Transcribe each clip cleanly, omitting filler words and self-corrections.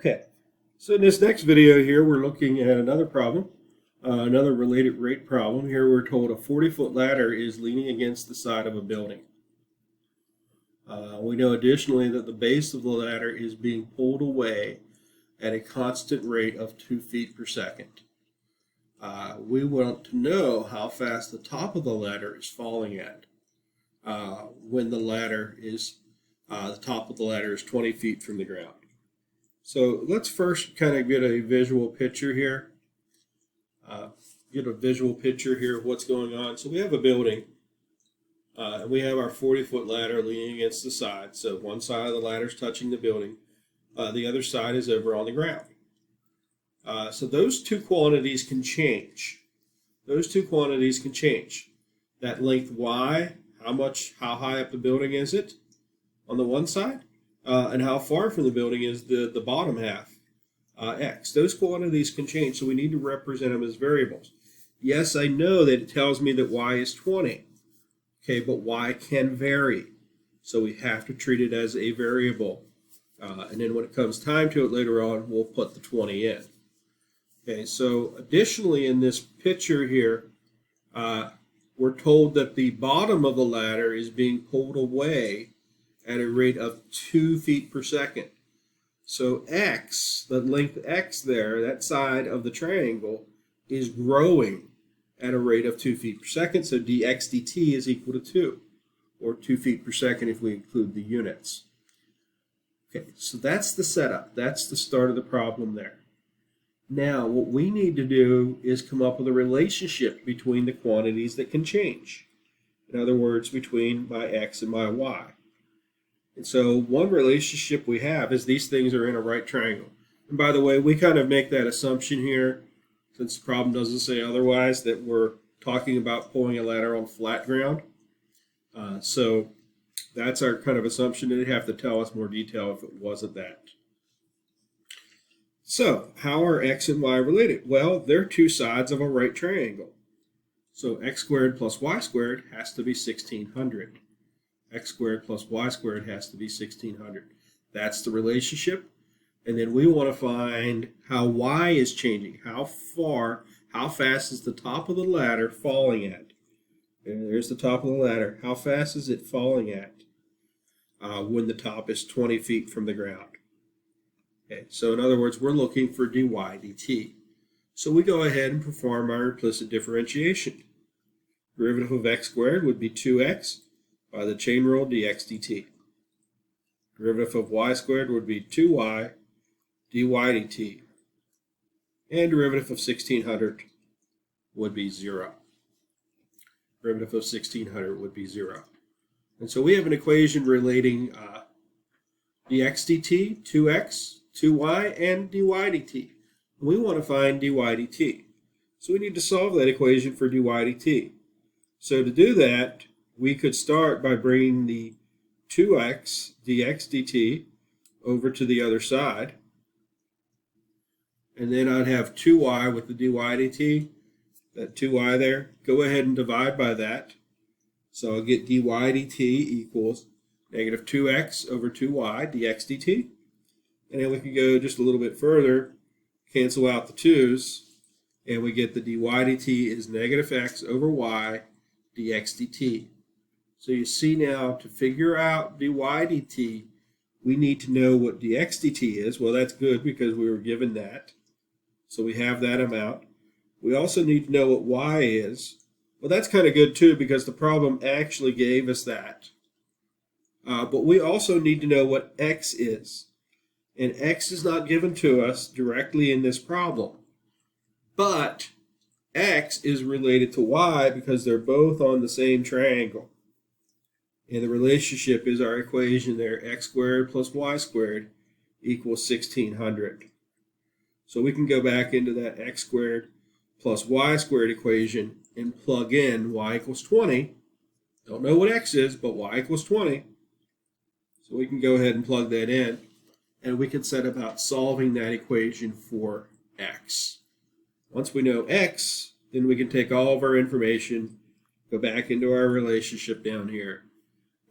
Okay, so in this next video here, we're looking at another problem, another related rate problem. Here we're told a 40-foot ladder is leaning against the side of a building. We know additionally that the base of the ladder is being pulled away at a constant rate of 2 feet per second. We want to know how fast the top of the ladder is falling at when the top of the ladder is 20 feet from the ground. So let's first kind of get a visual picture here. Of what's going on. So we have a building, and we have our 40-foot ladder leaning against the side. So one side of the ladder is touching the building, the other side is over on the ground. So those two quantities can change. That length y, how high up the building is it on the one side, and how far from the building is the bottom half, x. Those quantities can change, so we need to represent them as variables. Yes, I know that it tells me that y is 20, okay, but y can vary, so we have to treat it as a variable. And then when it comes time to it later on, we'll put the 20 in. Okay, so additionally in this picture here, we're told that the bottom of the ladder is being pulled away at a rate of 2 feet per second. So x, the length x there, that side of the triangle, is growing at a rate of 2 feet per second. So dx dt is equal to 2, or 2 feet per second if we include the units. Okay, so that's the setup. That's the start of the problem there. Now, what we need to do is come up with a relationship between the quantities that can change. In other words, between my x and my y. And so one relationship we have is these things are in a right triangle. And by the way, we kind of make that assumption here, since the problem doesn't say otherwise, that we're talking about pulling a ladder on flat ground. So that's our kind of assumption. They'd have to tell us more detail if it wasn't that. So how are x and y related? Well, they're two sides of a right triangle. So x squared plus y squared has to be 1600. X squared plus y squared has to be 1600. That's the relationship. And then we want to find how y is changing. How fast is the top of the ladder falling at? And there's the top of the ladder. How fast is it falling at when the top is 20 feet from the ground? Okay, so in other words, we're looking for dy dt. So we go ahead and perform our implicit differentiation. Derivative of x squared would be 2x by the chain rule dx dt. Derivative of y squared would be 2y dy dt. And derivative of 1600 would be 0. Derivative of 1600 would be 0. And so we have an equation relating dx dt, 2x, 2y, and dy dt. We want to find dy dt. So we need to solve that equation for dy dt. So to do that, we could start by bringing the 2x dx dt over to the other side. And then I'd have 2y with the dy dt, that 2y there. Go ahead and divide by that. So I'll get dy dt equals negative 2x over 2y dx dt. And then we can go just a little bit further, cancel out the 2's, and we get the dy dt is negative x over y dx dt. So you see now, to figure out dy dt, we need to know what dx dt is. Well, that's good because we were given that. So we have that amount. We also need to know what y is. Well, that's kind of good too because the problem actually gave us that. But we also need to know what x is. And x is not given to us directly in this problem. But x is related to y because they're both on the same triangle. And the relationship is our equation there, x squared plus y squared equals 1600. So we can go back into that x squared plus y squared equation and plug in y equals 20. Don't know what x is, but y equals 20. So we can go ahead and plug that in. And we can set about solving that equation for x. Once we know x, then we can take all of our information, go back into our relationship down here,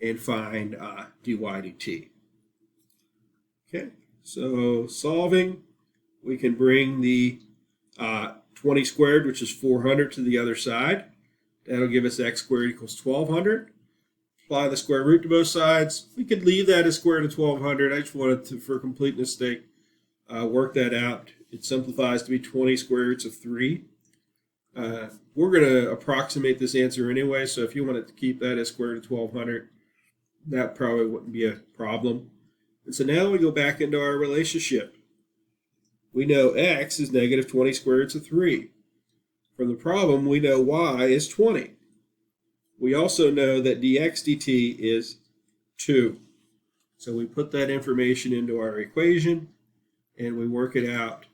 and find dy dt. Okay, So solving, we can bring the 20 squared, which is 400, to the other side. That'll give us x squared equals 1200. Apply the square root to both sides. We could leave that as square root of 1200. I just wanted to, for completeness sake, work that out. It simplifies to be 20 square roots of 3. We're going to approximate this answer anyway, so if you wanted to keep that as square root of 1200, that probably wouldn't be a problem. And so now we go back into our relationship. We know x is negative 20 square roots of 3. From the problem, we know y is 20. We also know that dx dt is 2. So we put that information into our equation, and we work it out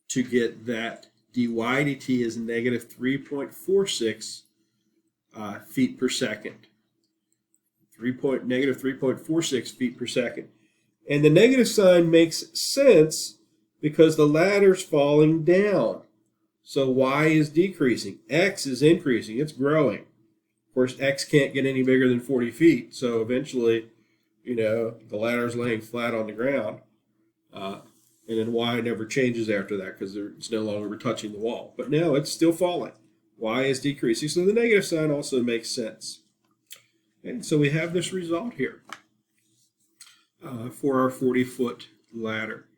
to get that dy dt is negative 3.46 feet per second. Negative 3.46 feet per second. And the negative sign makes sense because the ladder's falling down. So y is decreasing. X is increasing. It's growing. Of course, x can't get any bigger than 40 feet. So eventually, the ladder's laying flat on the ground. And then y never changes after that because it's no longer touching the wall. But now it's still falling. Y is decreasing. So the negative sign also makes sense. And so we have this result here for our 40-foot ladder.